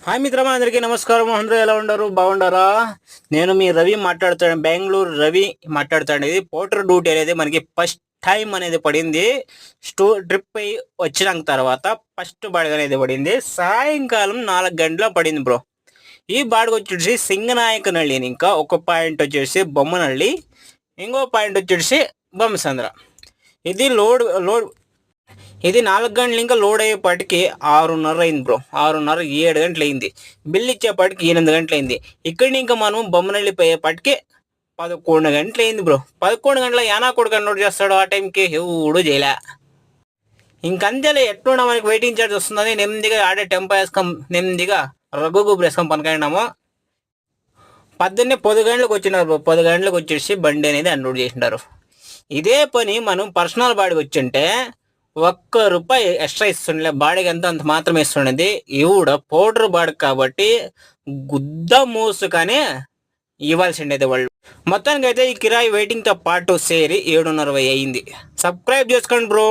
Hi మిత్రమా, అందరికీ నమస్కారం. అందరూ ఎలా ఉండరు? బాగుండారా? నేను మీ రవి మాట్లాడుతాను, బెంగళూరు రవి మాట్లాడుతాను. ఇది పోర్టర్ డ్యూటీ అనేది మనకి ఫస్ట్ టైం అనేది పడింది. ట్రిప్ అయి వచ్చిన తర్వాత ఫస్ట్ బాడిగ అనేది పడింది. సాయంకాలం 4 గంటల పడింది బ్రో. ఈ బాడిగ వచ్చేసి సింగనాయకనహళ్ళి, ఇంకా ఒక పాయింట్ వచ్చేసి బొమ్మనహళ్ళి, ఇంకో పాయింట్ వచ్చేసి బొమ్మసంద్ర. ఇది లోడ్ లోడ్ ఇది 4 గంటలు ఇంకా లోడ్ అయ్యేపాటికి 6:30 అయింది బ్రో. 6:30 7 గంటలు అయింది. బిల్లు ఇచ్చేపాటికి 8 గంటలు అయింది. ఇక్కడ ఇంకా మనం బొమ్మనహళ్ళి పోయేపాటికి 11 గంటలు అయింది బ్రో. 11 గంటల యానా కొడుకు కన్వర్ట్ చేస్తాడు. ఆ టైంకి ఎవడు చేయలే. ఇంకంతేలే, ఎట్లున్నా మనకి వెయిటింగ్ ఛార్జ్ వస్తుందని నెమ్మదిగా ఆడే టెంపో వేసుకొని నెమ్మదిగా రఘు గుబురు వేసుకొని పనుకైనాము. పొద్దున్నే 10 గంటలకు వచ్చినారు బ్రో. 10 గంటలకు వచ్చేసి బండి అనేది అన్లోడ్ చేసినారు. ఇదే పని మనం పర్సనల్ బాడికి వచ్చింటే ₹1 ఎక్స్ట్రా ఇస్తుండే. బాడికి ఎంత అంత మాత్రమే ఇస్తుండేది. ఈవిడ పౌడర్ బాడికి కాబట్టి గుద్ద మూసుగానే ఇవ్వాల్సిండేది వాళ్ళు. మొత్తానికి అయితే ఈ కిరాయి వెయిటింగ్తో పాటు సేరి 7:30 అయింది. సబ్స్క్రైబ్ చేసుకోండి బ్రో.